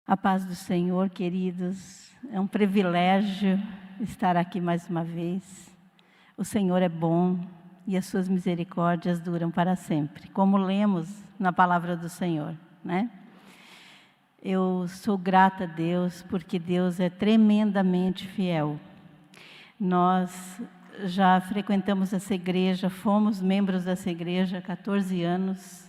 A paz do Senhor, queridos, é um privilégio estar aqui mais uma vez. O Senhor é bom e as suas misericórdias duram para sempre, como lemos na palavra do Senhor, né? Eu sou grata a Deus, porque Deus é tremendamente fiel. Nós já frequentamos essa igreja, fomos membros dessa igreja há 14 anos,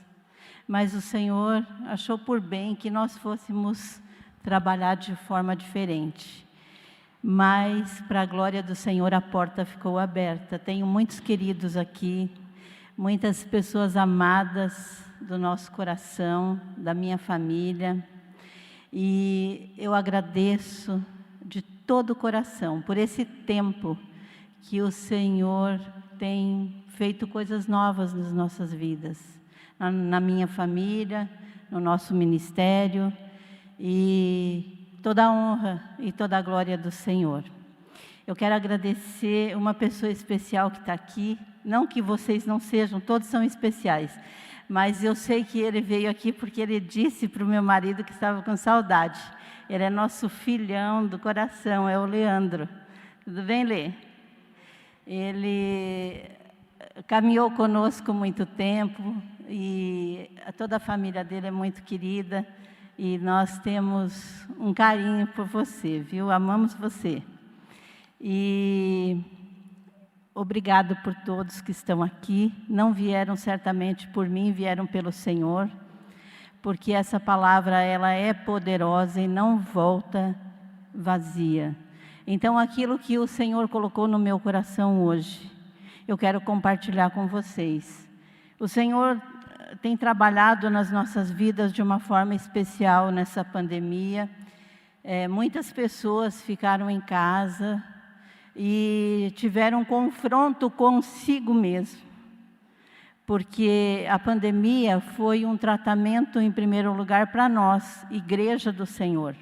mas o Senhor achou por bem que nós fôssemos trabalhar de forma diferente. Mas, para a glória do Senhor, a porta ficou aberta. Tenho muitos queridos aqui, muitas pessoas amadas do nosso coração, da minha família. E eu agradeço de todo o coração por esse tempo que o Senhor tem feito coisas novas nas nossas vidas, na minha família, no nosso ministério, e toda a honra e toda a glória do Senhor. Eu quero agradecer uma pessoa especial que está aqui, não que vocês não sejam, todos são especiais, mas eu sei que ele veio aqui porque ele disse para o meu marido que estava com saudade. Ele é nosso filhão do coração, é o Leandro. Tudo bem, Lê? Ele caminhou conosco muito tempo e toda a família dele é muito querida. E nós temos um carinho por você, viu? Amamos você. E obrigado por todos que estão aqui. Não vieram certamente por mim, vieram pelo Senhor, porque essa palavra ela é poderosa e não volta vazia. Então, aquilo que o Senhor colocou no meu coração hoje, eu quero compartilhar com vocês. O Senhor tem trabalhado nas nossas vidas de uma forma especial nessa pandemia. Muitas pessoas ficaram em casa e tiveram um confronto consigo mesmo, porque a pandemia foi um tratamento, em primeiro lugar, para nós, Igreja do Senhor,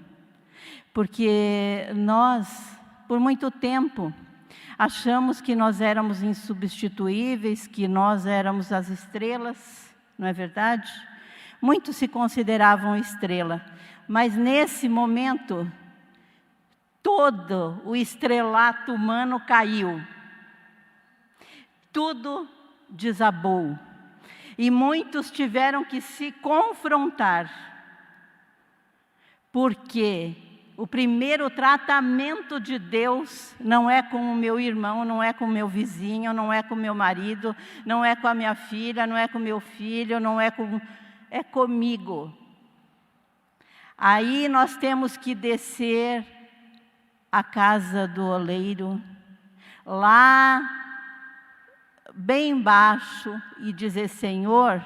porque nós, por muito tempo, achamos que nós éramos insubstituíveis, que nós éramos as estrelas, não é verdade? Muitos se consideravam estrela, mas nesse momento, todo o estrelato humano caiu. Tudo desabou. E muitos tiveram que se confrontar. Porque o primeiro tratamento de Deus não é com o meu irmão, não é com o meu vizinho, não é com o meu marido, não é com a minha filha, não é com o meu filho, é comigo. Aí nós temos que descer a casa do oleiro, lá bem embaixo, e dizer: Senhor,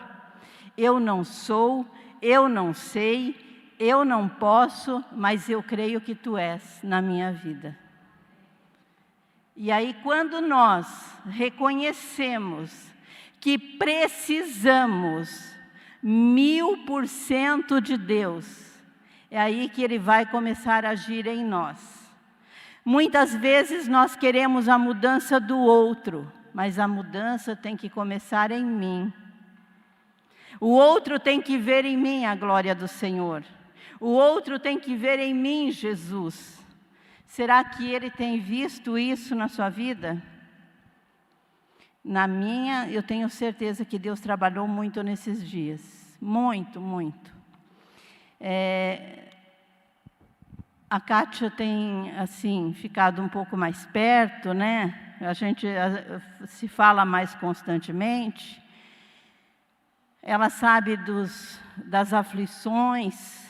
eu não sou, eu não sei, eu não posso, mas eu creio que Tu és na minha vida. E aí, quando nós reconhecemos que precisamos 1000% de Deus, é aí que Ele vai começar a agir em nós. Muitas vezes nós queremos a mudança do outro, mas a mudança tem que começar em mim. O outro tem que ver em mim a glória do Senhor. O outro tem que ver em mim Jesus. Será que ele tem visto isso na sua vida? Na minha, eu tenho certeza que Deus trabalhou muito nesses dias. Muito, muito. A Kátia tem, assim, ficado um pouco mais perto, né? A gente se fala mais constantemente. Ela sabe das aflições,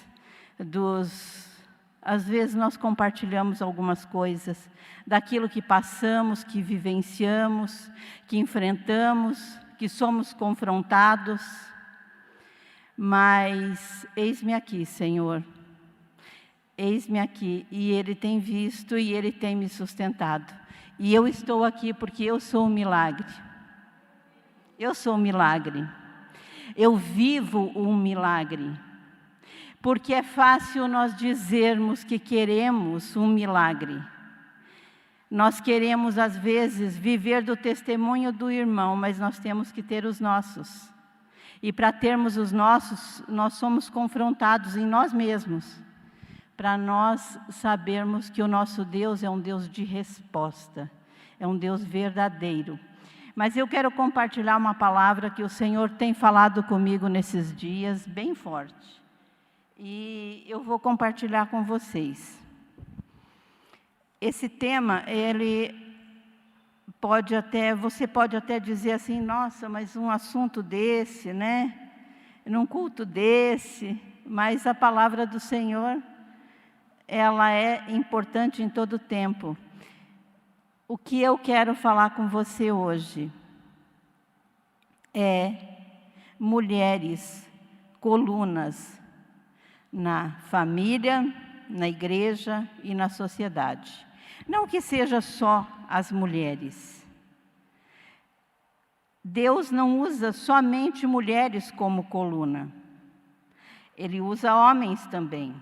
às vezes nós compartilhamos algumas coisas, daquilo que passamos, que vivenciamos, que enfrentamos, que somos confrontados. Mas eis-me aqui, Senhor. Eis-me aqui, e Ele tem visto e Ele tem me sustentado. E eu estou aqui porque eu sou um milagre. Eu sou um milagre. Eu vivo um milagre. Porque é fácil nós dizermos que queremos um milagre. Nós queremos, às vezes, viver do testemunho do irmão, mas nós temos que ter os nossos. E para termos os nossos, nós somos confrontados em nós mesmos. para nós sabermos que o nosso Deus é um Deus de resposta, é um Deus verdadeiro. Mas eu quero compartilhar uma palavra que o Senhor tem falado comigo nesses dias, bem forte. E eu vou compartilhar com vocês. Esse tema, você pode até dizer assim, nossa, mas um assunto desse, né? Num culto desse, mas a palavra do Senhor, ela é importante em todo tempo. O que eu quero falar com você hoje é mulheres, colunas na família, na igreja e na sociedade. Não que seja só as mulheres. Deus não usa somente mulheres como coluna. Ele usa homens também.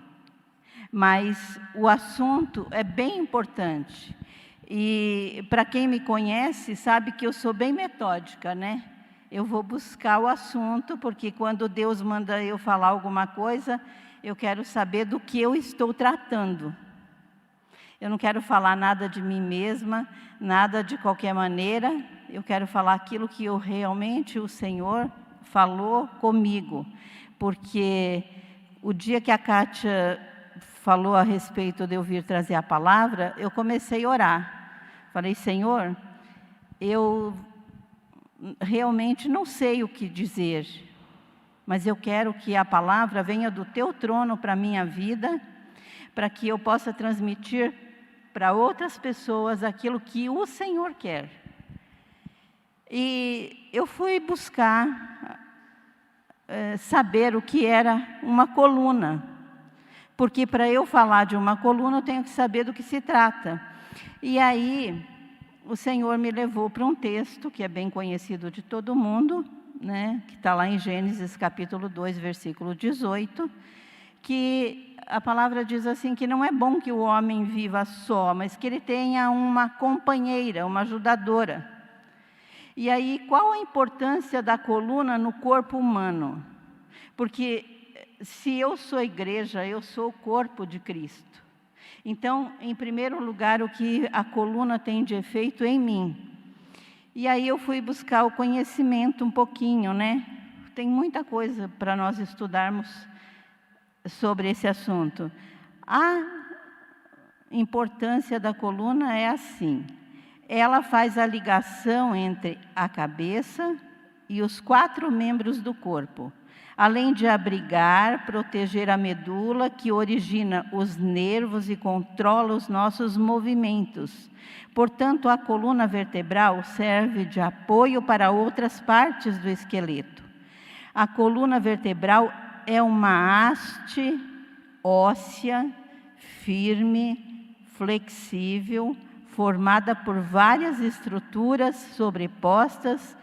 Mas o assunto é bem importante. E para quem me conhece, sabe que eu sou bem metódica, né? Eu vou buscar o assunto, porque quando Deus manda eu falar alguma coisa, eu quero saber do que eu estou tratando. Eu não quero falar nada de mim mesma, nada de qualquer maneira. Eu quero falar aquilo que realmente o Senhor falou comigo. Porque o dia que a Kátia falou a respeito de eu vir trazer a palavra, eu comecei a orar. Falei, Senhor, eu realmente não sei o que dizer, mas eu quero que a palavra venha do teu trono para a minha vida, para que eu possa transmitir para outras pessoas aquilo que o Senhor quer. E eu fui buscar saber o que era uma coluna, porque para eu falar de uma coluna eu tenho que saber do que se trata. E aí o Senhor me levou para um texto que é bem conhecido de todo mundo, né, que está lá em Gênesis capítulo 2, versículo 18, que a palavra diz assim, que não é bom que o homem viva só, mas que ele tenha uma companheira, uma ajudadora. E aí, qual a importância da coluna no corpo humano? Porque se eu sou igreja, eu sou o corpo de Cristo. Então, em primeiro lugar, o que a coluna tem de efeito em mim. E aí eu fui buscar o conhecimento um pouquinho, né? Tem muita coisa para nós estudarmos sobre esse assunto. A importância da coluna é assim. Ela faz a ligação entre a cabeça e os 4 membros do corpo. Além de abrigar, proteger a medula, que origina os nervos e controla os nossos movimentos. Portanto, a coluna vertebral serve de apoio para outras partes do esqueleto. A coluna vertebral é uma haste óssea, firme, flexível, formada por várias estruturas sobrepostas,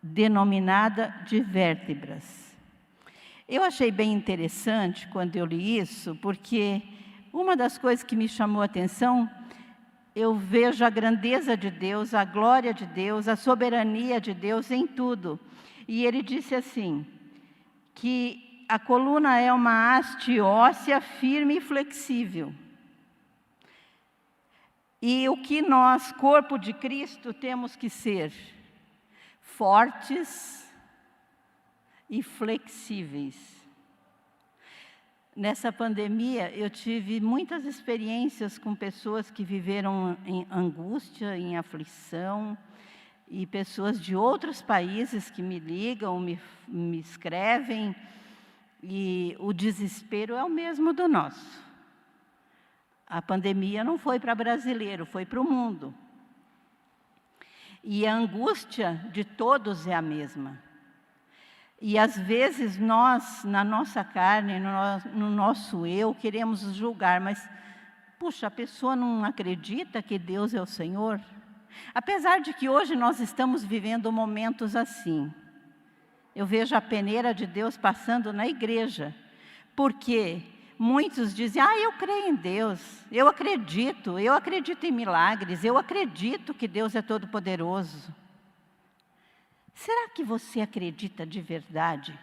denominada de vértebras. Eu achei bem interessante quando eu li isso, porque uma das coisas que me chamou a atenção, eu vejo a grandeza de Deus, a glória de Deus, a soberania de Deus em tudo. E ele disse assim, que a coluna é uma haste óssea firme e flexível. E o que nós, corpo de Cristo, temos que ser? Fortes e flexíveis. Nessa pandemia, eu tive muitas experiências com pessoas que viveram em angústia, em aflição, e pessoas de outros países que me ligam, me escrevem, e o desespero é o mesmo do nosso. A pandemia não foi para brasileiro, foi para o mundo. E a angústia de todos é a mesma. E às vezes nós, na nossa carne, no nosso eu, queremos julgar, mas, puxa, a pessoa não acredita que Deus é o Senhor? Apesar de que hoje nós estamos vivendo momentos assim. Eu vejo a peneira de Deus passando na igreja, porque muitos dizem, eu creio em Deus, eu acredito em milagres, eu acredito que Deus é todo-poderoso. Será que você acredita de verdade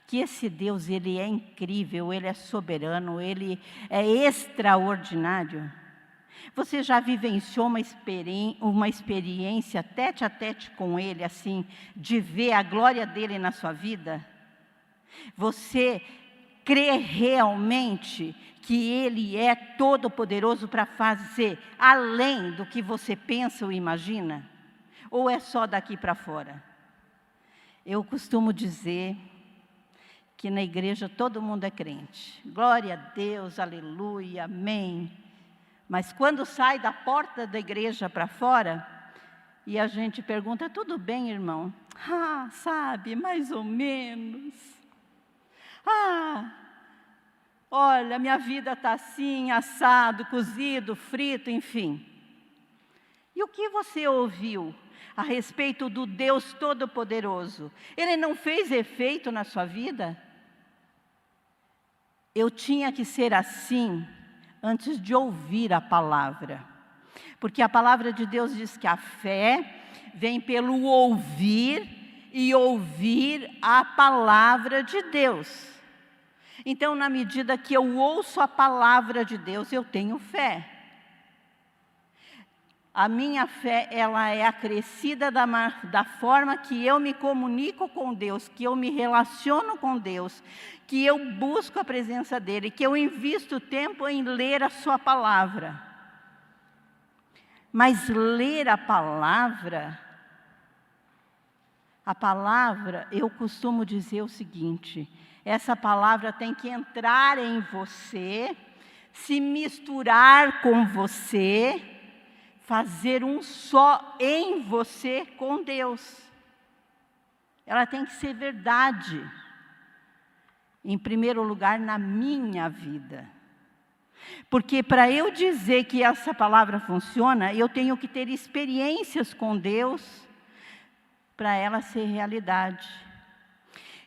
que esse Deus, Ele é incrível, Ele é soberano, Ele é extraordinário? Você já vivenciou uma experiência tete a tete com Ele, assim, de ver a glória dEle na sua vida? Você crê realmente que Ele é todo-poderoso para fazer além do que você pensa ou imagina? Ou é só daqui para fora? Eu costumo dizer que na igreja todo mundo é crente. Glória a Deus, aleluia, amém. Mas quando sai da porta da igreja para fora, e a gente pergunta, tudo bem, irmão? Ah, sabe, mais ou menos. Ah, olha, minha vida está assim, assado, cozido, frito, enfim. E o que você ouviu a respeito do Deus Todo-Poderoso? Ele não fez efeito na sua vida? Eu tinha que ser assim antes de ouvir a palavra. Porque a palavra de Deus diz que a fé vem pelo ouvir e ouvir a palavra de Deus. Então, na medida que eu ouço a palavra de Deus, eu tenho fé. A minha fé, ela é acrescida da forma que eu me comunico com Deus, que eu me relaciono com Deus, que eu busco a presença dEle, que eu invisto tempo em ler a sua palavra. Mas ler a palavra, eu costumo dizer o seguinte, essa palavra tem que entrar em você, se misturar com você, fazer um só em você com Deus. Ela tem que ser verdade, em primeiro lugar, na minha vida. Porque para eu dizer que essa palavra funciona, eu tenho que ter experiências com Deus para ela ser realidade.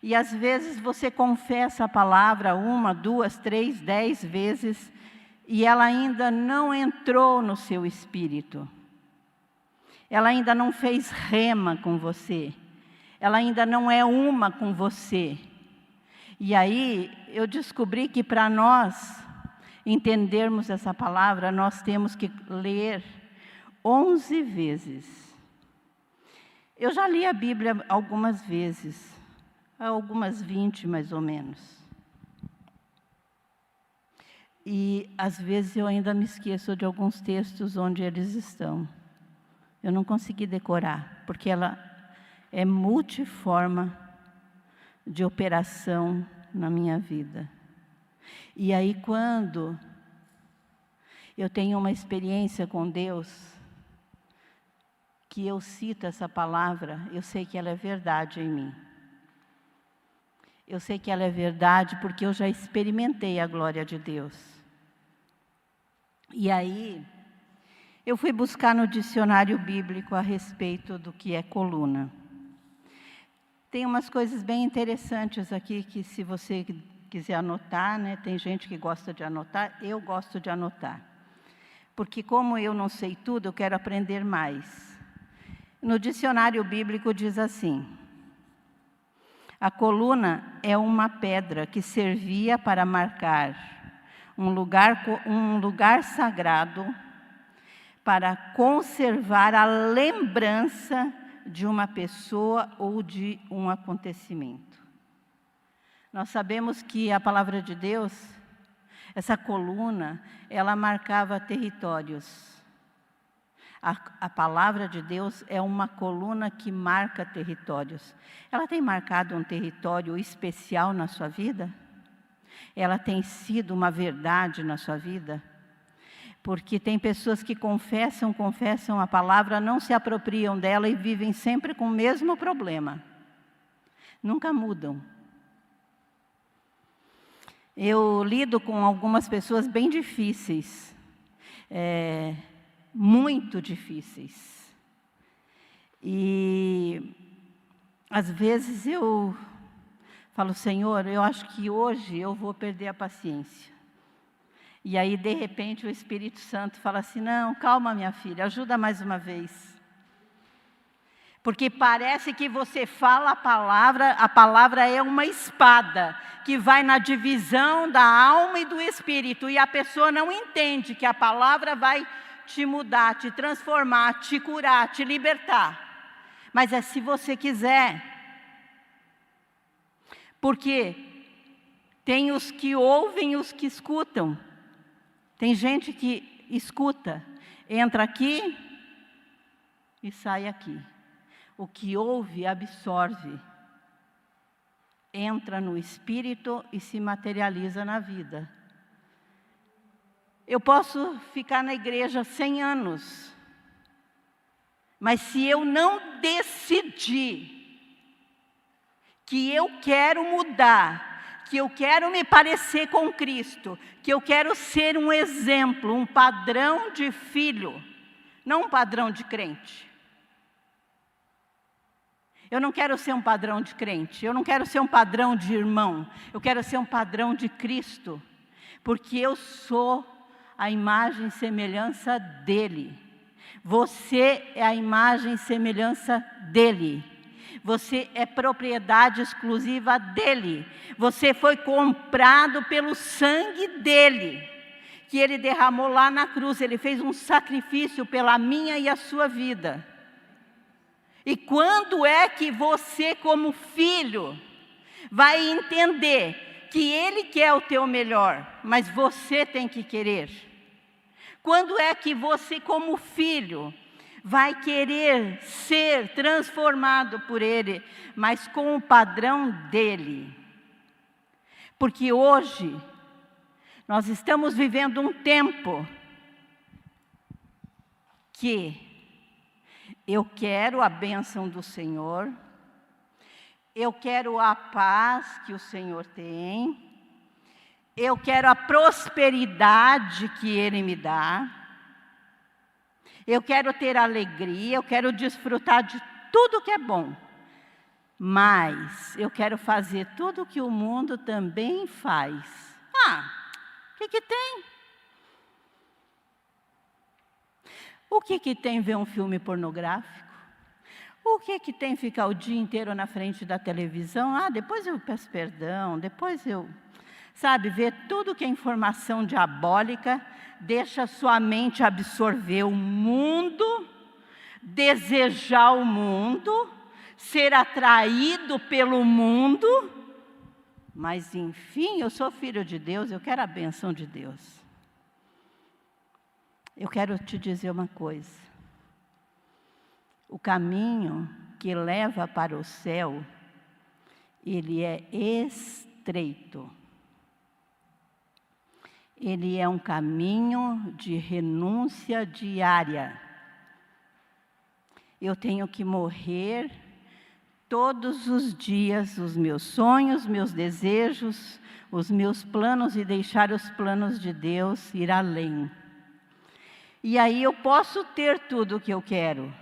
E às vezes você confessa a palavra 1, 2, 3, 10 vezes, e ela ainda não entrou no seu espírito. Ela ainda não fez rema com você. Ela ainda não é uma com você. E aí eu descobri que para nós entendermos essa palavra, nós temos que ler 11 vezes. Eu já li a Bíblia algumas vezes, algumas 20 mais ou menos. E às vezes eu ainda me esqueço de alguns textos onde eles estão. Eu não consegui decorar, porque ela é multiforma de operação na minha vida. E aí quando eu tenho uma experiência com Deus, que eu cito essa palavra, eu sei que ela é verdade em mim. Eu sei que ela é verdade porque eu já experimentei a glória de Deus. E aí, eu fui buscar no dicionário bíblico a respeito do que é coluna. Tem umas coisas bem interessantes aqui que se você quiser anotar, né, tem gente que gosta de anotar, eu gosto de anotar. Porque como eu não sei tudo, eu quero aprender mais. No dicionário bíblico diz assim: a coluna é uma pedra que servia para marcar um lugar sagrado para conservar a lembrança de uma pessoa ou de um acontecimento. Nós sabemos que a palavra de Deus, essa coluna, ela marcava territórios. A palavra de Deus é uma coluna que marca territórios. Ela tem marcado um território especial na sua vida? Ela tem sido uma verdade na sua vida? Porque tem pessoas que confessam a palavra, não se apropriam dela e vivem sempre com o mesmo problema. Nunca mudam. Eu lido com algumas pessoas bem difíceis, muito difíceis. E às vezes eu falo, Senhor, eu acho que hoje eu vou perder a paciência. E aí, de repente, o Espírito Santo fala assim, não, calma minha filha, ajuda mais uma vez. Porque parece que você fala a palavra é uma espada que vai na divisão da alma e do espírito, e a pessoa não entende que a palavra vai te mudar, te transformar, te curar, te libertar. Mas é se você quiser. Porque tem os que ouvem e os que escutam. Tem gente que escuta, entra aqui e sai aqui. O que ouve, absorve, entra no espírito e se materializa na vida. Eu posso ficar na igreja 100 anos, mas se eu não decidir que eu quero mudar, que eu quero me parecer com Cristo, que eu quero ser um exemplo, um padrão de filho, não um padrão de crente. Eu não quero ser um padrão de crente, eu não quero ser um padrão de irmão, eu quero ser um padrão de Cristo, porque eu sou a imagem e semelhança dEle. Você é a imagem e semelhança dEle. Você é propriedade exclusiva dEle. Você foi comprado pelo sangue dEle, que Ele derramou lá na cruz. Ele fez um sacrifício pela minha e a sua vida. E quando é que você, como filho, vai entender que Ele quer o teu melhor, mas você tem que querer? Quando é que você, como filho, vai querer ser transformado por Ele, mas com o padrão dEle? Porque hoje, nós estamos vivendo um tempo que eu quero a bênção do Senhor, eu quero a paz que o Senhor tem, eu quero a prosperidade que Ele me dá, eu quero ter alegria, eu quero desfrutar de tudo que é bom, mas eu quero fazer tudo o que o mundo também faz. O que tem? O que tem ver um filme pornográfico? O que tem ficar o dia inteiro na frente da televisão? Depois eu peço perdão, depois eu... Sabe, ver tudo que é informação diabólica, deixa sua mente absorver o mundo, desejar o mundo, ser atraído pelo mundo. Mas, enfim, eu sou filho de Deus, eu quero a bênção de Deus. Eu quero te dizer uma coisa. O caminho que leva para o céu, ele é estreito. Ele é um caminho de renúncia diária. Eu tenho que morrer todos os dias os meus sonhos, meus desejos, os meus planos e deixar os planos de Deus ir além. E aí eu posso ter tudo o que eu quero,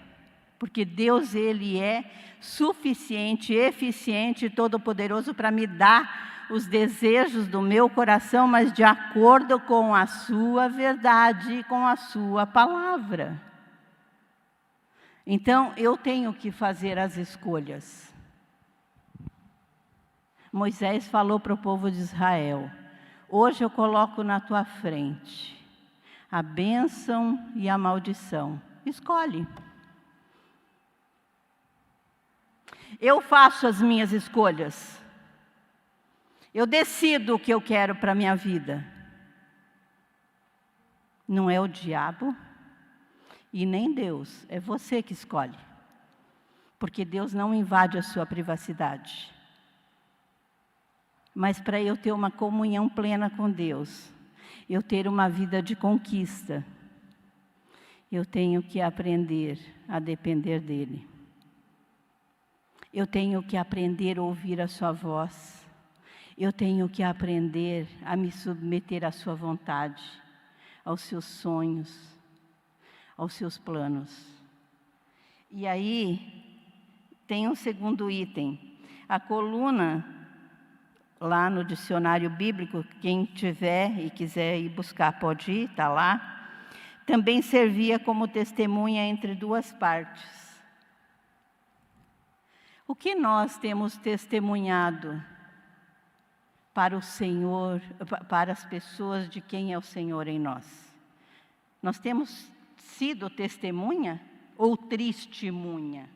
porque Deus, Ele é suficiente, eficiente e todo-poderoso para me dar os desejos do meu coração, mas de acordo com a sua verdade e com a sua palavra. Então, eu tenho que fazer as escolhas. Moisés falou para o povo de Israel: hoje eu coloco na tua frente a bênção e a maldição. Escolhe. Eu faço as minhas escolhas. Eu decido o que eu quero para a minha vida. Não é o diabo e nem Deus, é você que escolhe. Porque Deus não invade a sua privacidade. Mas para eu ter uma comunhão plena com Deus, eu ter uma vida de conquista, eu tenho que aprender a depender dEle. Eu tenho que aprender a ouvir a sua voz. Eu tenho que aprender a me submeter à sua vontade, aos seus sonhos, aos seus planos. E aí, tem um segundo item. A coluna, lá no dicionário bíblico, quem tiver e quiser ir buscar pode ir, está lá. Também servia como testemunha entre duas partes. O que nós temos testemunhado para o Senhor, para as pessoas de quem é o Senhor em nós? Nós temos sido testemunha ou testemunha?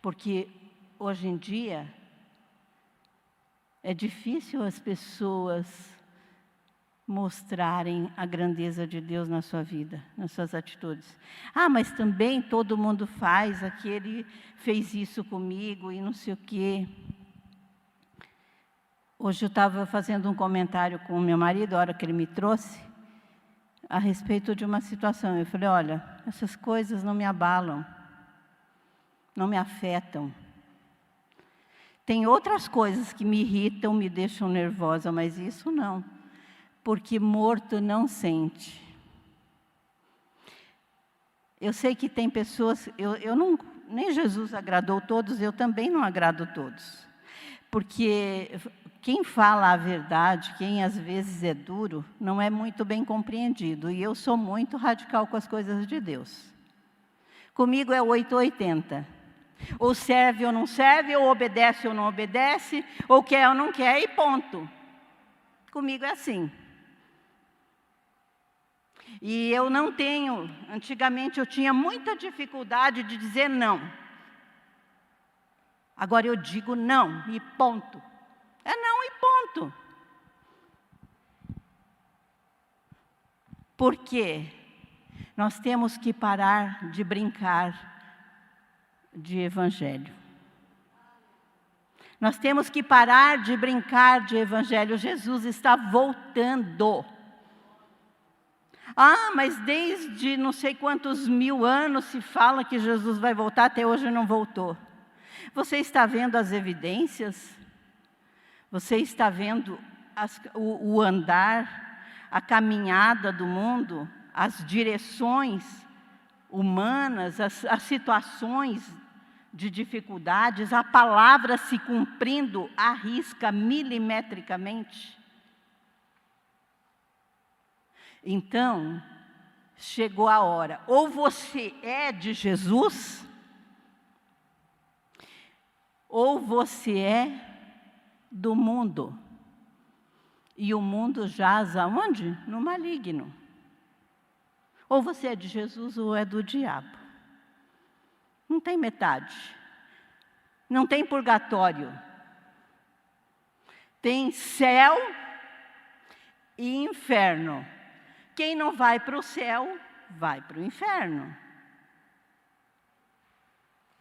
Porque hoje em dia é difícil as pessoas mostrarem a grandeza de Deus na sua vida, nas suas atitudes. Ah, mas também todo mundo faz, aquele fez isso comigo e não sei o quê. Hoje eu estava fazendo um comentário com o meu marido, a hora que ele me trouxe, a respeito de uma situação. Eu falei, olha, essas coisas não me abalam, não me afetam. Tem outras coisas que me irritam, me deixam nervosa, mas isso não. Porque morto não sente. Eu sei que tem pessoas, nem Jesus agradou todos, eu também não agrado todos. Porque quem fala a verdade, quem às vezes é duro, não é muito bem compreendido. E eu sou muito radical com as coisas de Deus. Comigo é 880. Ou serve ou não serve, ou obedece ou não obedece, ou quer ou não quer, e ponto. Comigo é assim. E eu não tenho, antigamente eu tinha muita dificuldade de dizer não. Agora eu digo não e ponto. É não e ponto. Por quê? Nós temos que parar de brincar de evangelho. Nós temos que parar de brincar de evangelho. Jesus está voltando. Ah, mas desde não sei quantos mil anos se fala que Jesus vai voltar, até hoje não voltou. Você está vendo as evidências? Você está vendo o andar, a caminhada do mundo, as direções humanas, as situações de dificuldades, a palavra se cumprindo à risca, milimetricamente? Então, chegou a hora. Ou você é de Jesus, ou você é do mundo. E o mundo jaz aonde? No maligno. Ou você é de Jesus ou é do diabo. Não tem metade. Não tem purgatório. Tem céu e inferno. Quem não vai para o céu, vai para o inferno.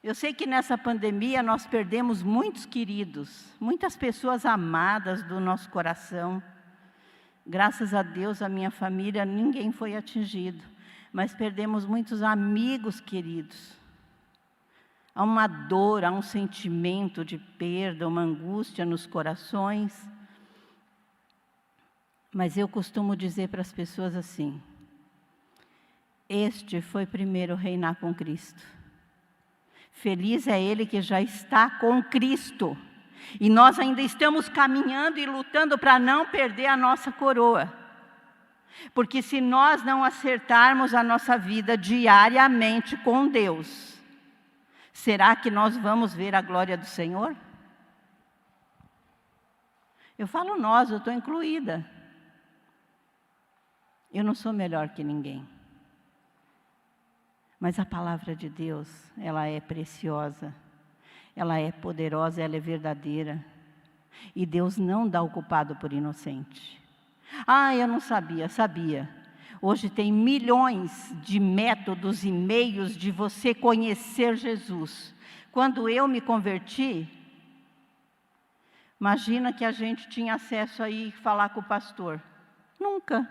Eu sei que nessa pandemia nós perdemos muitos queridos, muitas pessoas amadas do nosso coração. Graças a Deus, a minha família, ninguém foi atingido. Mas perdemos muitos amigos queridos. Há uma dor, há um sentimento de perda, uma angústia nos corações. Mas eu costumo dizer para as pessoas assim: este foi primeiro reinar com Cristo. Feliz é ele que já está com Cristo. E nós ainda estamos caminhando e lutando para não perder a nossa coroa. Porque se nós não acertarmos a nossa vida diariamente com Deus, será que nós vamos ver a glória do Senhor? Eu falo nós, eu estou incluída. Eu não sou melhor que ninguém. Mas a palavra de Deus, ela é preciosa, ela é poderosa, ela é verdadeira. E Deus não dá o culpado por inocente. Ah, eu não sabia, sabia. Hoje tem milhões de métodos e meios de você conhecer Jesus. Quando eu me converti, imagina que a gente tinha acesso aí a falar com o pastor. Nunca.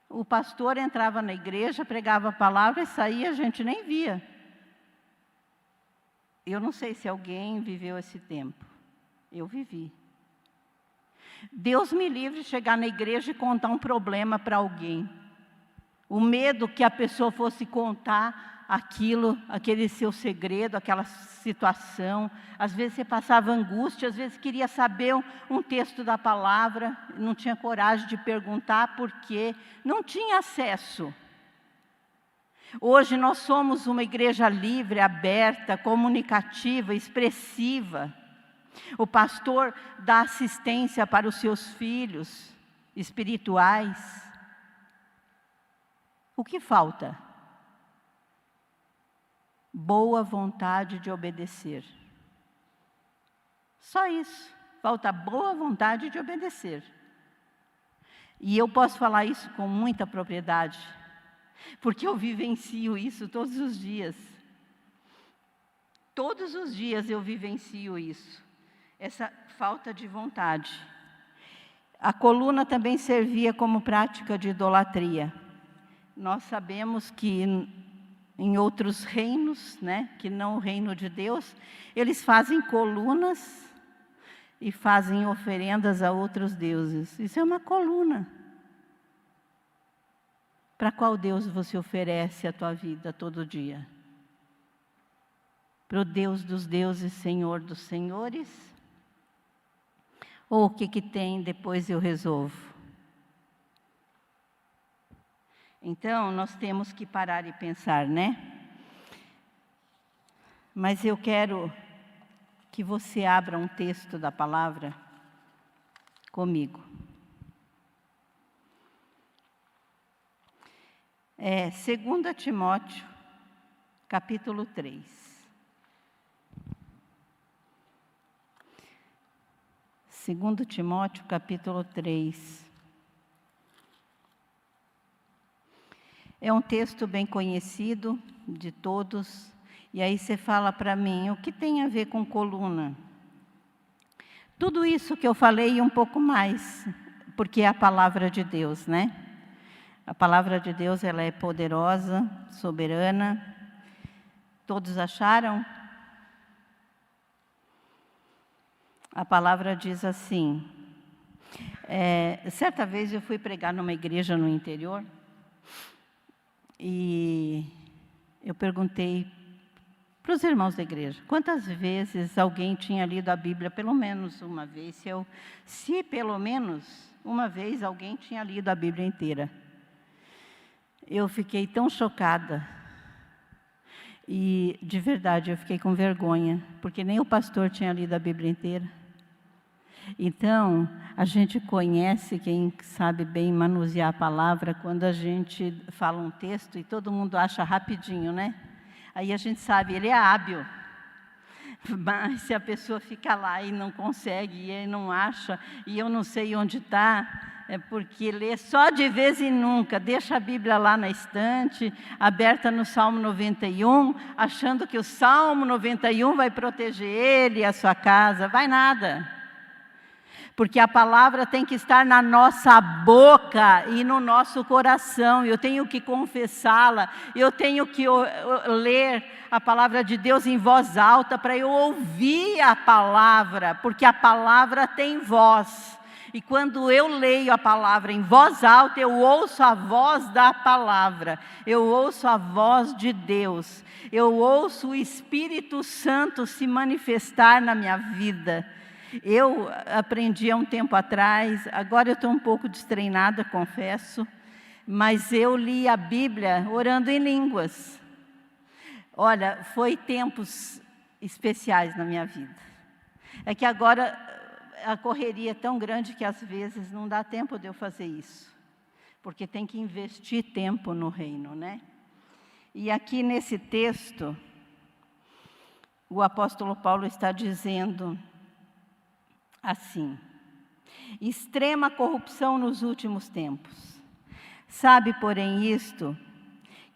O pastor entrava na igreja, pregava a palavra e saía, a gente nem via. Eu não sei se alguém viveu esse tempo. Eu vivi. Deus me livre de chegar na igreja e contar um problema para alguém. O medo que a pessoa fosse contar aquilo, aquele seu segredo, aquela situação. Às vezes você passava angústia, às vezes queria saber um texto da palavra, não tinha coragem de perguntar porque não tinha acesso. Hoje nós somos uma igreja livre, aberta, comunicativa, expressiva. O pastor dá assistência para os seus filhos espirituais. O que falta? Boa vontade de obedecer. Só isso. Falta boa vontade de obedecer. E eu posso falar isso com muita propriedade, porque eu vivencio isso todos os dias. Todos os dias eu vivencio isso, essa falta de vontade. A coluna também servia como prática de idolatria. Nós sabemos que em outros reinos, né, que não o reino de Deus, eles fazem colunas e fazem oferendas a outros deuses. Isso é uma coluna. Para qual Deus você oferece a tua vida todo dia? Para o Deus dos deuses, Senhor dos senhores? Ou o que tem, depois eu resolvo? Então, nós temos que parar e pensar, né? Mas eu quero que você abra um texto da palavra comigo. 2 Timóteo, capítulo 3. 2 Timóteo, capítulo 3. É um texto bem conhecido de todos. E aí você fala para mim, o que tem a ver com coluna? Tudo isso que eu falei e um pouco mais, porque é a palavra de Deus, né? A palavra de Deus, ela é poderosa, soberana. Todos acharam? A palavra diz assim, certa vez eu fui pregar numa igreja no interior, e eu perguntei para os irmãos da igreja, quantas vezes alguém tinha lido a Bíblia pelo menos uma vez? Se pelo menos uma vez alguém tinha lido a Bíblia inteira. Eu fiquei tão chocada. E, de verdade, eu fiquei com vergonha, porque nem o pastor tinha lido a Bíblia inteira. Então, a gente conhece quem sabe bem manusear a palavra quando a gente fala um texto e todo mundo acha rapidinho, né? Aí a gente sabe, ele é hábil. Mas se a pessoa fica lá e não consegue, e ele não acha, e eu não sei onde está, é porque lê só de vez em nunca, deixa a Bíblia lá na estante, aberta no Salmo 91, achando que o Salmo 91 vai proteger ele e a sua casa. Vai nada. Porque a palavra tem que estar na nossa boca e no nosso coração. Eu tenho que confessá-la, eu tenho que ler a palavra de Deus em voz alta para eu ouvir a palavra, porque a palavra tem voz. E quando eu leio a palavra em voz alta, eu ouço a voz da palavra, eu ouço a voz de Deus, eu ouço o Espírito Santo se manifestar na minha vida. Eu aprendi há um tempo atrás, agora eu estou um pouco destreinada, confesso, mas eu li a Bíblia orando em línguas. Olha, foi tempos especiais na minha vida. É que agora a correria é tão grande que às vezes não dá tempo de eu fazer isso, porque tem que investir tempo no reino, né? E aqui nesse texto, o apóstolo Paulo está dizendo assim, extrema corrupção nos últimos tempos. Sabe, porém, isto,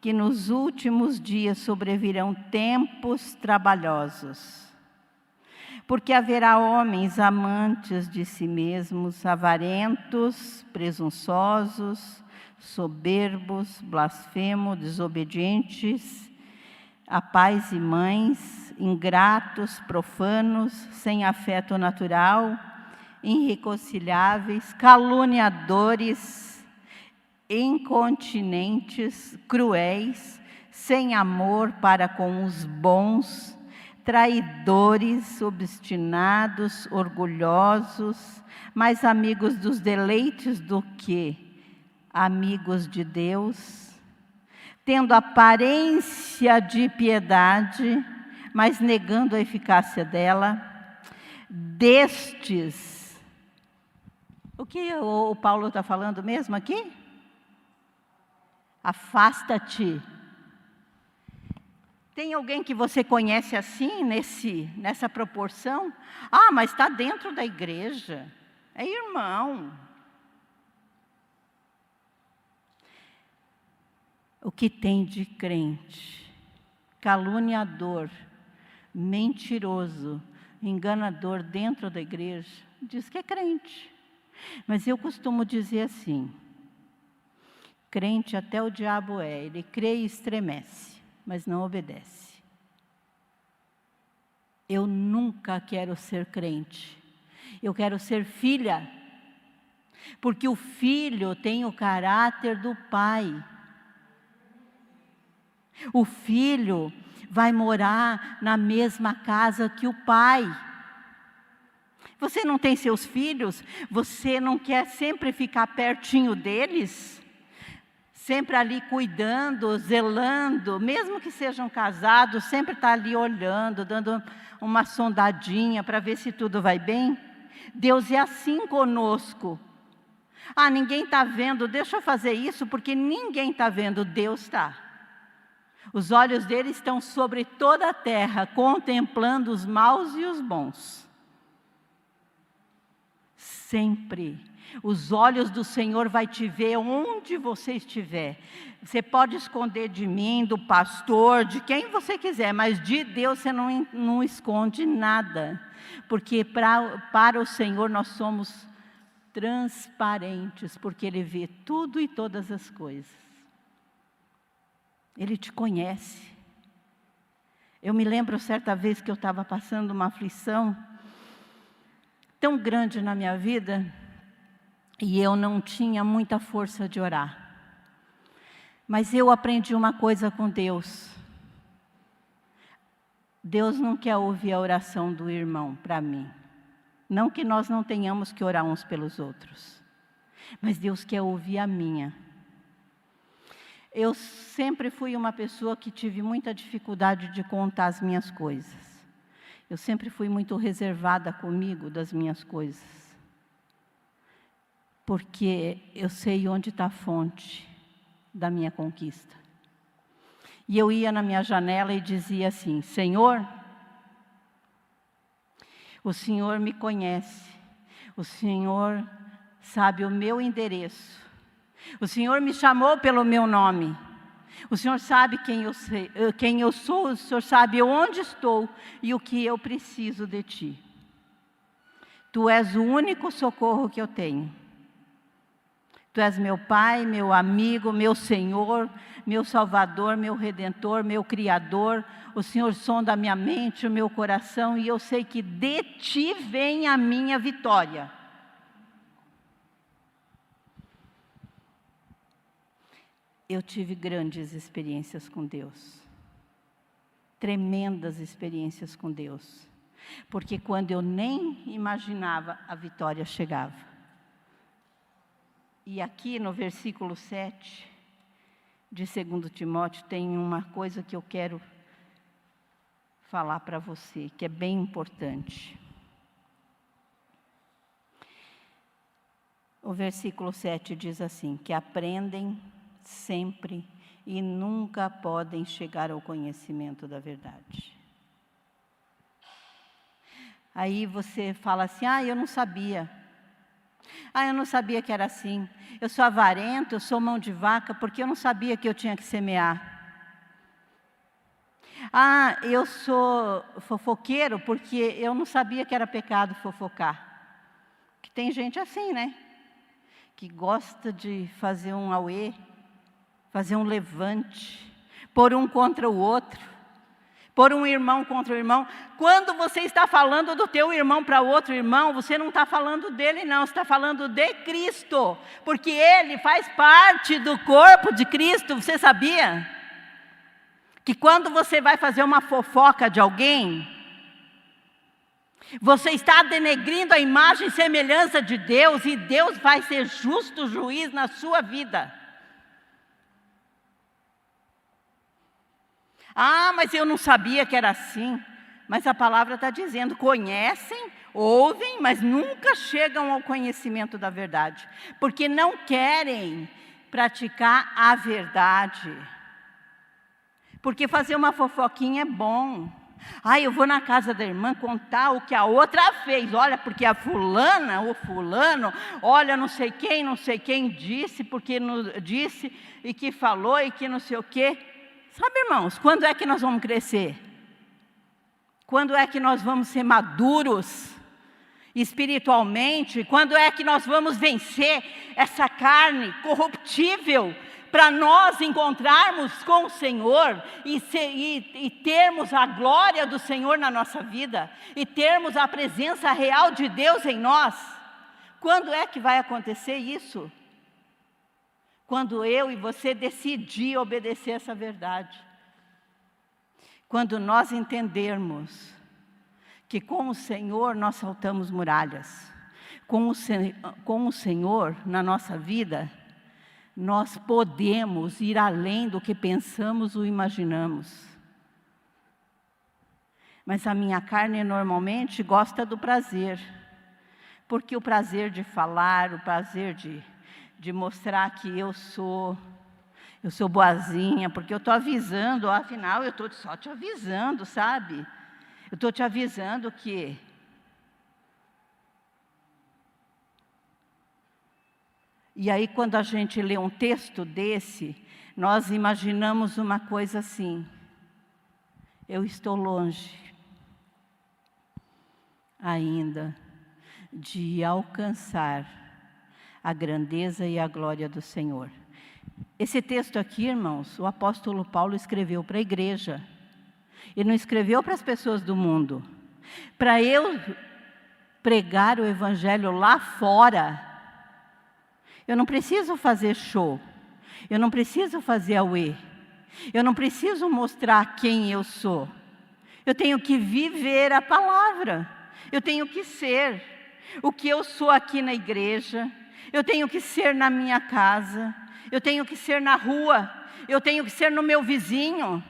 que nos últimos dias sobrevirão tempos trabalhosos. Porque haverá homens amantes de si mesmos, avarentos, presunçosos, soberbos, blasfemos, desobedientes, a pais e mães, ingratos, profanos, sem afeto natural, irreconciliáveis, caluniadores, incontinentes, cruéis, sem amor para com os bons, traidores, obstinados, orgulhosos, mais amigos dos deleites do que amigos de Deus, tendo aparência de piedade, mas negando a eficácia dela. Destes, o que o Paulo está falando mesmo aqui? Afasta-te. Tem alguém que você conhece assim, nessa proporção? Ah, mas está dentro da igreja, é irmão. O que tem de crente, caluniador, mentiroso, enganador dentro da igreja, diz que é crente. Mas eu costumo dizer assim, crente até o diabo é, ele crê e estremece, mas não obedece. Eu nunca quero ser crente, eu quero ser filha, porque o filho tem o caráter do pai. O filho vai morar na mesma casa que o pai. Você não tem seus filhos? Você não quer sempre ficar pertinho deles? Sempre ali cuidando, zelando, mesmo que sejam casados, sempre está ali olhando, dando uma sondadinha para ver se tudo vai bem? Deus é assim conosco. Ah, ninguém está vendo, deixa eu fazer isso, porque ninguém está vendo, Deus está. Os olhos dele estão sobre toda a terra, contemplando os maus e os bons. Sempre. Os olhos do Senhor vai te ver onde você estiver. Você pode esconder de mim, do pastor, de quem você quiser, mas de Deus você não esconde nada. Porque para o Senhor nós somos transparentes, porque Ele vê tudo e todas as coisas. Ele te conhece. Eu me lembro certa vez que eu estava passando uma aflição tão grande na minha vida, e eu não tinha muita força de orar. Mas eu aprendi uma coisa com Deus. Deus não quer ouvir a oração do irmão para mim. Não que nós não tenhamos que orar uns pelos outros, mas Deus quer ouvir a minha. Eu sempre fui uma pessoa que tive muita dificuldade de contar as minhas coisas. Eu sempre fui muito reservada comigo das minhas coisas. Porque eu sei onde está a fonte da minha conquista. E eu ia na minha janela e dizia assim: Senhor, o Senhor me conhece. O Senhor sabe o meu endereço. O Senhor me chamou pelo meu nome. O Senhor sabe quem eu sou, o Senhor sabe onde estou e o que eu preciso de Ti. Tu és o único socorro que eu tenho. Tu és meu Pai, meu amigo, meu Senhor, meu Salvador, meu Redentor, meu Criador. O Senhor sonda a minha mente, o meu coração, e eu sei que de Ti vem a minha vitória. Eu tive grandes experiências com Deus, tremendas experiências com Deus, porque quando eu nem imaginava, a vitória chegava. E aqui no versículo 7 de 2 Timóteo tem uma coisa que eu quero falar para você, que é bem importante. O versículo 7 diz assim, que aprendem sempre e nunca podem chegar ao conhecimento da verdade. Aí você fala assim, eu não sabia. Eu não sabia que era assim. Eu sou avarento, eu sou mão de vaca, porque eu não sabia que eu tinha que semear. Eu sou fofoqueiro, porque eu não sabia que era pecado fofocar. Que tem gente assim, né? Que gosta de fazer um auê, fazer um levante, pôr um contra o outro, pôr um irmão contra o irmão. Quando você está falando do teu irmão para outro irmão, você não está falando dele não, você está falando de Cristo, porque ele faz parte do corpo de Cristo. Você sabia? Que quando você vai fazer uma fofoca de alguém, você está denegrindo a imagem e semelhança de Deus, e Deus vai ser justo juiz na sua vida. Ah, mas eu não sabia que era assim. Mas a palavra está dizendo, conhecem, ouvem, mas nunca chegam ao conhecimento da verdade. Porque não querem praticar a verdade. Porque fazer uma fofoquinha é bom. Ah, eu vou na casa da irmã contar o que a outra fez. Olha, porque a fulana, o fulano, olha, não sei quem disse, porque disse, e que falou, e que não sei o quê. Sabe, irmãos, quando é que nós vamos crescer? Quando é que nós vamos ser maduros espiritualmente? Quando é que nós vamos vencer essa carne corruptível para nós encontrarmos com o Senhor e termos a glória do Senhor na nossa vida e termos a presença real de Deus em nós? Quando é que vai acontecer isso? Quando eu e você decidir obedecer essa verdade. Quando nós entendermos que com o Senhor nós saltamos muralhas, com o Senhor na nossa vida, nós podemos ir além do que pensamos ou imaginamos. Mas a minha carne normalmente gosta do prazer, porque o prazer de falar, o prazer de mostrar que eu sou boazinha, porque eu estou avisando, afinal eu estou só te avisando, sabe? Eu estou te avisando que E aí quando a gente lê um texto desse, nós imaginamos uma coisa assim: eu estou longe ainda de alcançar a grandeza e a glória do Senhor. Esse texto aqui, irmãos, o apóstolo Paulo escreveu para a igreja. Ele não escreveu para as pessoas do mundo. Para eu pregar o evangelho lá fora, eu não preciso fazer show. Eu não preciso fazer auê. Eu não preciso mostrar quem eu sou. Eu tenho que viver a palavra. Eu tenho que ser o que eu sou aqui na igreja. Eu tenho que ser na minha casa. Eu tenho que ser na rua. Eu tenho que ser no meu vizinho.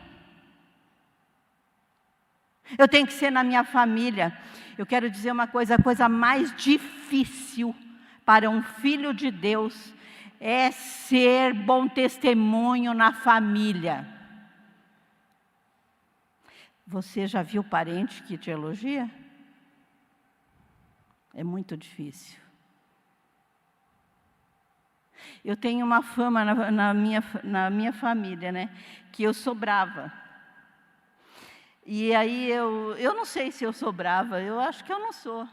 Eu tenho que ser na minha família. Eu quero dizer uma coisa: a coisa mais difícil para um filho de Deus é ser bom testemunho na família. Você já viu parente que te elogia? É muito difícil. Eu tenho uma fama na minha família, né? Que eu sou brava. E aí eu não sei se eu sou brava, eu acho que eu não sou.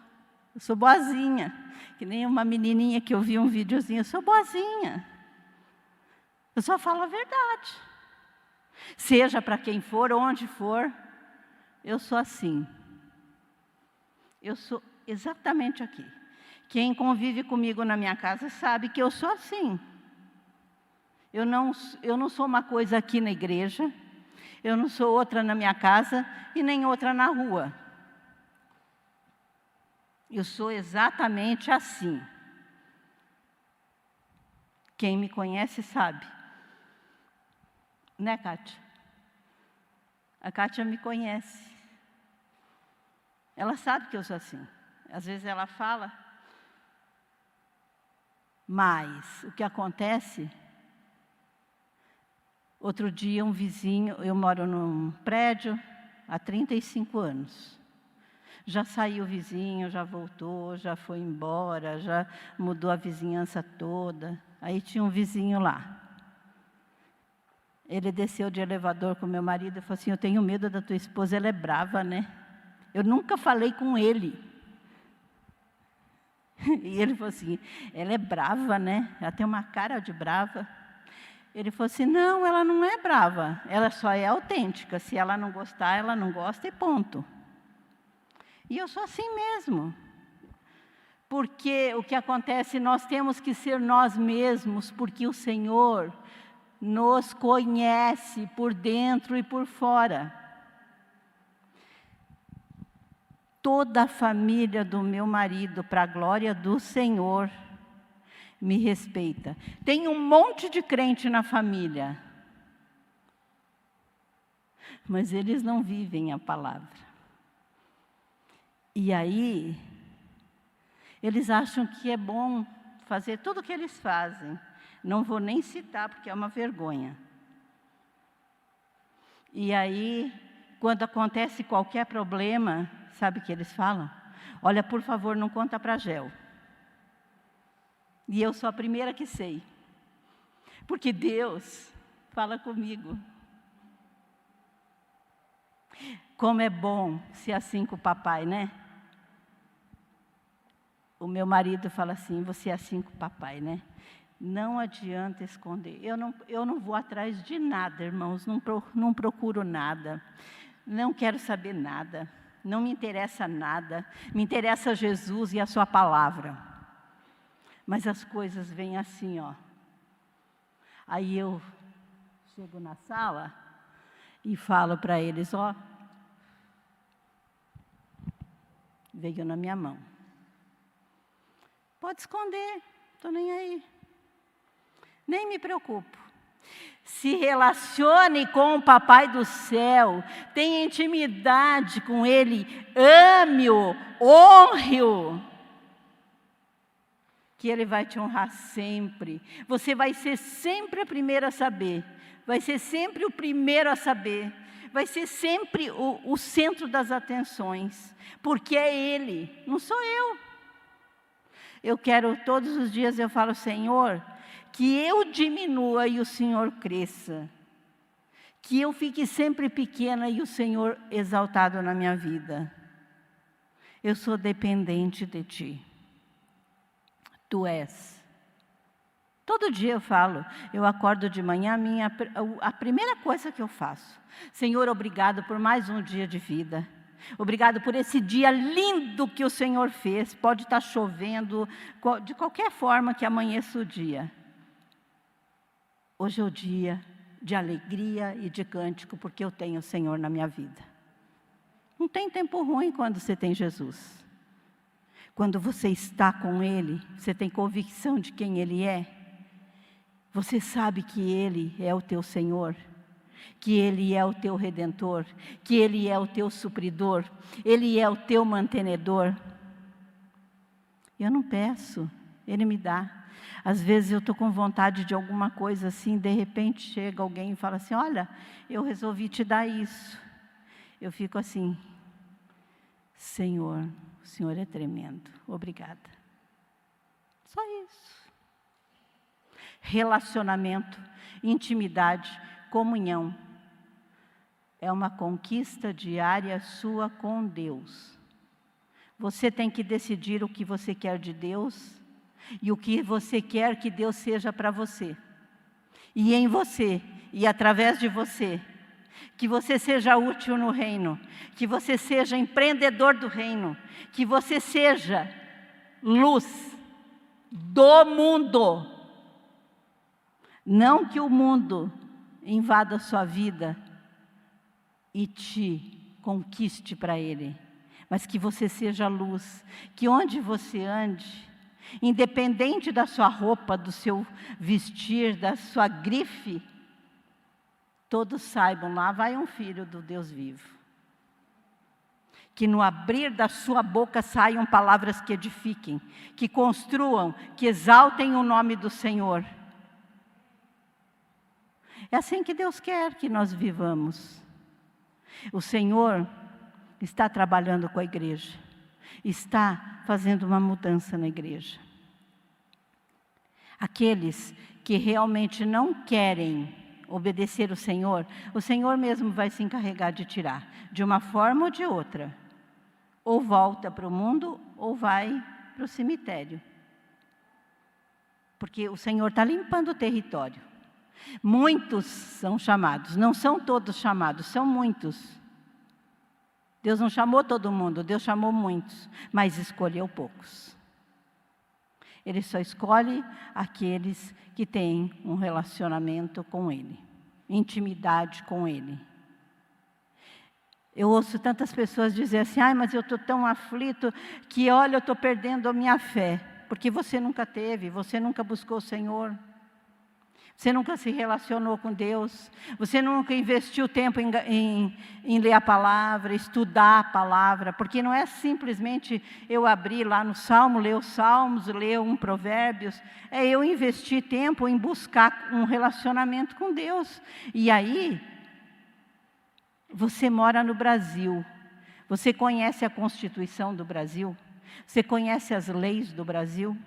Eu sou boazinha, que nem uma menininha que eu vi um videozinho, eu sou boazinha. Eu só falo a verdade. Seja para quem for, onde for, eu sou assim. Eu sou exatamente aqui. Quem convive comigo na minha casa sabe que eu sou assim. Eu não sou uma coisa aqui na igreja, eu não sou outra na minha casa e nem outra na rua. Eu sou exatamente assim. Quem me conhece sabe. Né, Kátia? A Kátia me conhece. Ela sabe que eu sou assim. Às vezes ela fala. Mas o que acontece? Outro dia um vizinho, eu moro num prédio há 35 anos. Já saiu o vizinho, já voltou, já foi embora, já mudou a vizinhança toda. Aí tinha um vizinho lá. Ele desceu de elevador com meu marido e falou assim: eu tenho medo da tua esposa, ela é brava, né? Eu nunca falei com ele. E ele falou assim: ela é brava, né? Ela tem uma cara de brava. Ele falou assim: não, ela não é brava, ela só é autêntica. Se ela não gostar, ela não gosta e ponto. E eu sou assim mesmo. Porque o que acontece, nós temos que ser nós mesmos, porque o Senhor nos conhece por dentro e por fora. Toda a família do meu marido, para a glória do Senhor, me respeita. Tem um monte de crente na família. mas eles não vivem a palavra. E aí, eles acham que é bom fazer tudo o que eles fazem. Não vou nem citar, porque é uma vergonha. E aí, quando acontece qualquer problema, sabe o que eles falam? Olha, por favor, não conta para a Gel. E eu sou a primeira que sei. Porque Deus fala comigo. Como é bom ser assim com o papai, né? O meu marido fala assim, você é assim com o papai, né? Não adianta esconder. Eu não vou atrás de nada, irmãos. Não procuro nada. Não quero saber nada. Não me interessa nada. Me interessa Jesus e a sua palavra. Mas as coisas vêm assim, ó. Aí eu chego na sala e falo para eles, ó. Veio na minha mão. Pode esconder, estou nem aí. Nem me preocupo. Se relacione com o Papai do céu, tenha intimidade com Ele, ame-o, honre-o, que Ele vai te honrar sempre. Você vai ser sempre a primeira a saber, vai ser sempre o primeiro a saber, vai ser sempre o centro das atenções, porque é Ele, não sou eu. Eu quero, todos os dias eu falo, Senhor, que eu diminua e o Senhor cresça. Que eu fique sempre pequena e o Senhor exaltado na minha vida. Eu sou dependente de Ti. Tu és. Todo dia eu falo, eu acordo de manhã, a primeira coisa que eu faço. Senhor, obrigado por mais um dia de vida. Obrigado por esse dia lindo que o Senhor fez. Pode estar chovendo, de qualquer forma que amanheça o dia. Hoje é o dia de alegria e de cântico, porque eu tenho o Senhor na minha vida. Não tem tempo ruim quando você tem Jesus. Quando você está com Ele, você tem convicção de quem Ele é. Você sabe que Ele é o teu Senhor, que Ele é o teu Redentor, que Ele é o teu supridor, Ele é o teu mantenedor. Eu não peço, Ele me dá. Às vezes eu estou com vontade de alguma coisa assim, de repente chega alguém e fala assim, olha, eu resolvi te dar isso. Eu fico assim, Senhor, o Senhor é tremendo, obrigada. Só isso. Relacionamento, intimidade, comunhão. É uma conquista diária sua com Deus. Você tem que decidir o que você quer de Deus e o que você quer que Deus seja para você. E em você, e através de você, que você seja útil no reino, que você seja empreendedor do reino, que você seja luz do mundo. Não que o mundo invada a sua vida e te conquiste para Ele, mas que você seja luz, que onde você ande, independente da sua roupa, do seu vestir, da sua grife, todos saibam, lá vai um filho do Deus vivo. Que no abrir da sua boca saiam palavras que edifiquem, que construam, que exaltem o nome do Senhor. É assim que Deus quer que nós vivamos. O Senhor está trabalhando com a igreja, está fazendo uma mudança na igreja. Aqueles que realmente não querem obedecer o Senhor mesmo vai se encarregar de tirar, de uma forma ou de outra. Ou volta para o mundo, ou vai para o cemitério. Porque o Senhor está limpando o território. Muitos são chamados, não são todos chamados, são muitos. Deus não chamou todo mundo, Deus chamou muitos, mas escolheu poucos. Ele só escolhe aqueles que têm um relacionamento com Ele, intimidade com Ele. Eu ouço tantas pessoas dizer assim, mas eu estou tão aflito que, olha, eu estou perdendo a minha fé. Porque você nunca teve, você nunca buscou o Senhor. Você nunca se relacionou com Deus. Você nunca investiu tempo em ler a palavra, estudar a palavra. Porque não é simplesmente eu abrir lá no Salmo, ler os Salmos, ler um Provérbios. É eu investir tempo em buscar um relacionamento com Deus. E aí, você mora no Brasil. Você conhece a Constituição do Brasil? Você conhece as leis do Brasil?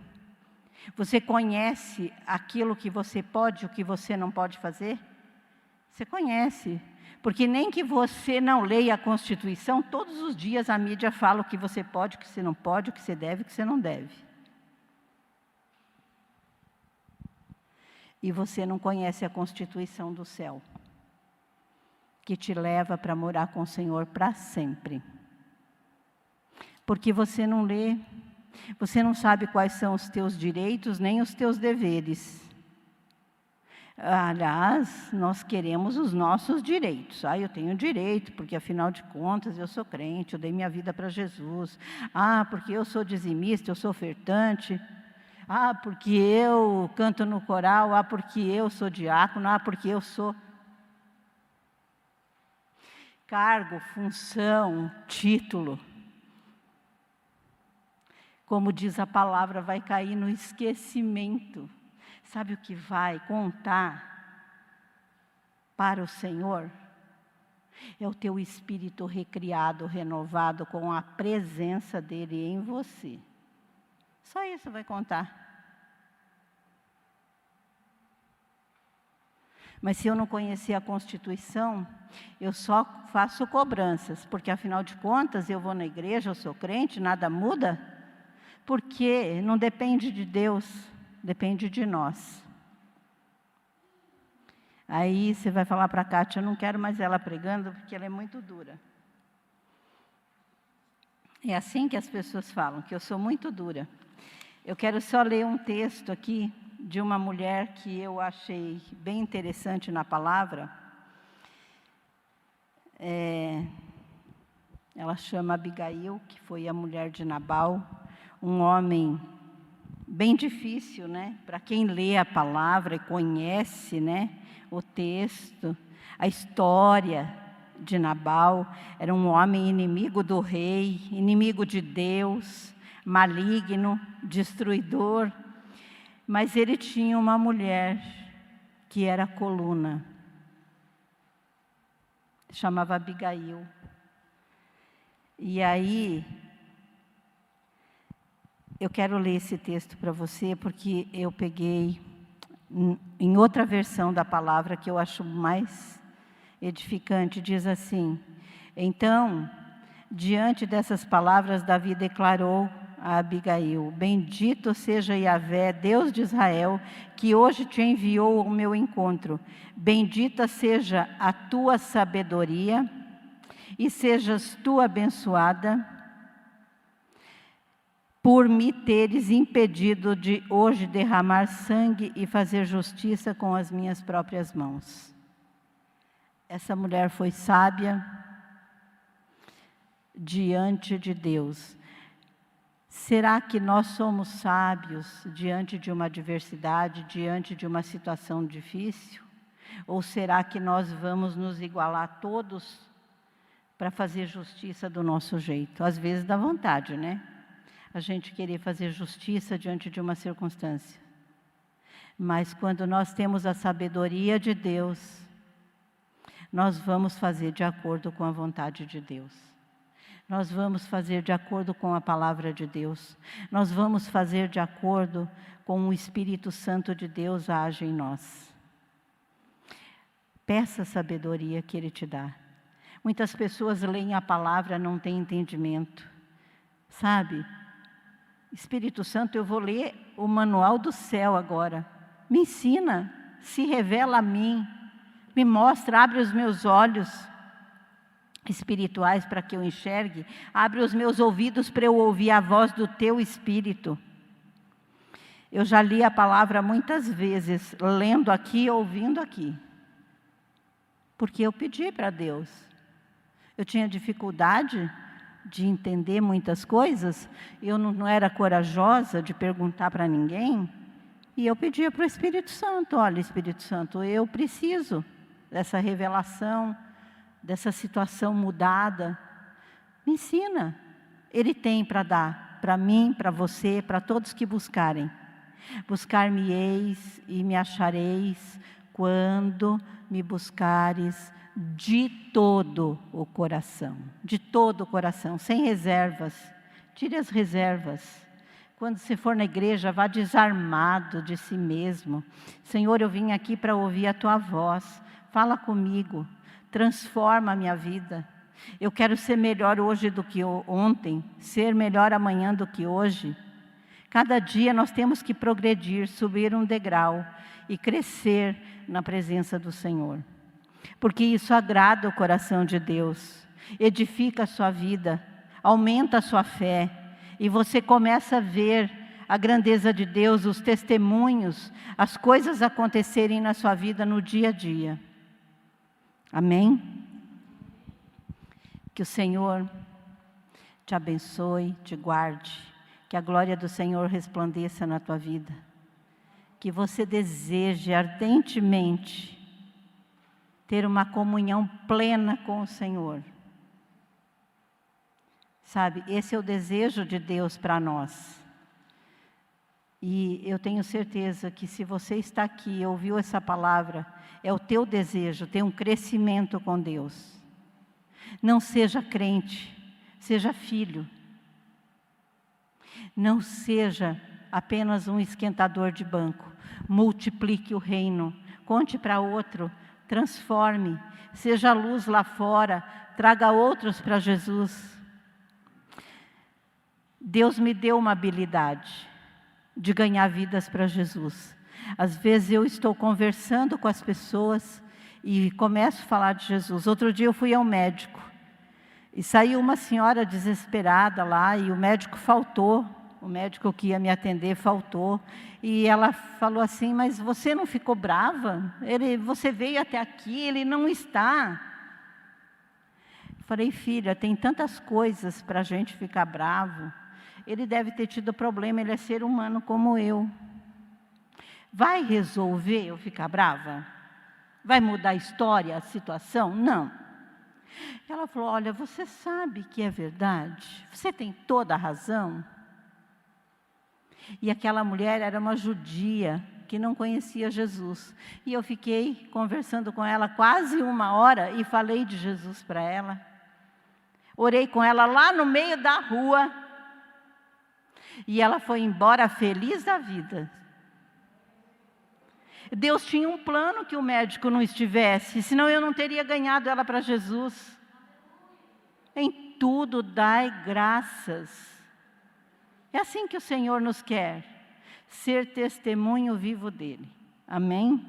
Você conhece aquilo que você pode e o que você não pode fazer? Você conhece. Porque nem que você não leia a Constituição, todos os dias a mídia fala o que você pode, o que você não pode, o que você deve e o que você não deve. E você não conhece a Constituição do céu, que te leva para morar com o Senhor para sempre. Porque você não lê. Você não sabe quais são os teus direitos, nem os teus deveres. Aliás, nós queremos os nossos direitos. Eu tenho direito, porque afinal de contas eu sou crente, eu dei minha vida para Jesus. Porque eu sou dizimista, eu sou ofertante. Porque eu canto no coral. Porque eu sou diácono. Porque eu sou... Cargo, função, título. Como diz a palavra, vai cair no esquecimento. Sabe o que vai contar para o Senhor? É o teu espírito recriado, renovado com a presença dEle em você. Só isso vai contar. Mas se eu não conhecer a Constituição, eu só faço cobranças, porque afinal de contas eu vou na igreja, eu sou crente, nada muda. Porque não depende de Deus, depende de nós. Aí você vai falar para a Kátia, eu não quero mais ela pregando, porque ela é muito dura. É assim que as pessoas falam, que eu sou muito dura. Eu quero só ler um texto aqui, de uma mulher que eu achei bem interessante na palavra. Ela chama Abigail, que foi a mulher de Nabal. Um homem bem difícil, né? Para quem lê a palavra e conhece, né, o texto, a história de Nabal. Era um homem inimigo do rei, inimigo de Deus, maligno, destruidor. Mas ele tinha uma mulher que era a coluna. Chamava Abigail. E aí... eu quero ler esse texto para você, porque eu peguei em outra versão da palavra que eu acho mais edificante. Diz assim: então, diante dessas palavras, Davi declarou a Abigail: bendito seja Yahvé, Deus de Israel, que hoje te enviou ao meu encontro. Bendita seja a tua sabedoria e sejas tu abençoada, por me teres impedido de hoje derramar sangue e fazer justiça com as minhas próprias mãos. Essa mulher foi sábia diante de Deus. Será que nós somos sábios diante de uma adversidade, diante de uma situação difícil? Ou será que nós vamos nos igualar todos para fazer justiça do nosso jeito? Às vezes dá vontade, né? A gente querer fazer justiça diante de uma circunstância. Mas quando nós temos a sabedoria de Deus, nós vamos fazer de acordo com a vontade de Deus. Nós vamos fazer de acordo com a palavra de Deus. Nós vamos fazer de acordo com o Espírito Santo de Deus age em nós. Peça a sabedoria que Ele te dá. Muitas pessoas leem a palavra, não têm entendimento. Sabe? Espírito Santo, eu vou ler o manual do céu agora. Me ensina, se revela a mim, me mostra, abre os meus olhos espirituais para que eu enxergue, abre os meus ouvidos para eu ouvir a voz do teu Espírito. Eu já li a palavra muitas vezes, lendo aqui, ouvindo aqui, porque eu pedi para Deus. Eu tinha dificuldade de entender muitas coisas, eu não era corajosa de perguntar para ninguém, E eu pedia para o Espírito Santo, olha, Espírito Santo, eu preciso dessa revelação, dessa situação mudada. Me ensina. Ele tem para dar, para mim, para você, para todos que buscarem. Buscar-me-eis e me achareis quando me buscares de todo o coração. De todo o coração, sem reservas. Tire as reservas. Quando você for na igreja, vá desarmado de si mesmo. Senhor, eu vim aqui para ouvir a Tua voz. Fala comigo. Transforma a minha vida. Eu quero ser melhor hoje do que ontem. Ser melhor amanhã do que hoje. Cada dia nós temos que progredir, subir um degrau e crescer na presença do Senhor. Porque isso agrada o coração de Deus, edifica a sua vida, aumenta a sua fé. E você começa a ver a grandeza de Deus, os testemunhos, as coisas acontecerem na sua vida no dia a dia. Amém? Que o Senhor te abençoe, te guarde. Que a glória do Senhor resplandeça na tua vida. Que você deseje ardentemente ter uma comunhão plena com o Senhor. Sabe, esse é o desejo de Deus para nós. E eu tenho certeza que se você está aqui e ouviu essa palavra, é o teu desejo, ter um crescimento com Deus. Não seja crente, seja filho. Não seja apenas um esquentador de banco. Multiplique o reino, conte para outro, transforme, seja luz lá fora, traga outros para Jesus. Deus me deu uma habilidade de ganhar vidas para Jesus. Às vezes eu estou conversando com as pessoas e começo a falar de Jesus. Outro dia eu fui ao médico e saiu uma senhora desesperada lá e o médico faltou. O médico que ia me atender faltou. E ela falou assim, mas você não ficou brava? Você veio até aqui, ele não está. Eu falei, filha, tem tantas coisas para a gente ficar bravo. Ele deve ter tido problema, ele é ser humano como eu. Vai resolver eu ficar brava? Vai mudar a história, a situação? Não. Ela falou, olha, você sabe que é verdade? Você tem toda a razão. E aquela mulher era uma judia que não conhecia Jesus. E eu fiquei conversando com ela quase 1 hora e falei de Jesus para ela. Orei com ela lá no meio da rua. E ela foi embora feliz da vida. Deus tinha um plano que o médico não estivesse, senão eu não teria ganhado ela para Jesus. Em tudo dai graças. É assim que o Senhor nos quer, ser testemunho vivo dEle. Amém?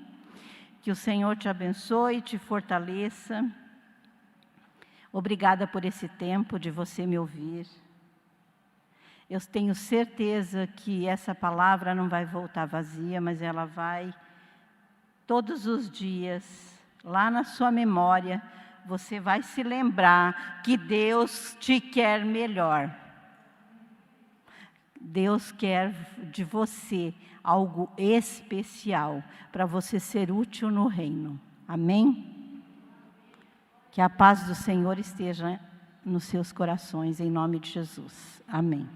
Que o Senhor te abençoe, te fortaleça. Obrigada por esse tempo de você me ouvir. Eu tenho certeza que essa palavra não vai voltar vazia, mas ela vai, todos os dias, lá na sua memória, você vai se lembrar que Deus te quer melhor. Deus quer de você algo especial para você ser útil no reino. Amém? Que a paz do Senhor esteja nos seus corações, em nome de Jesus. Amém.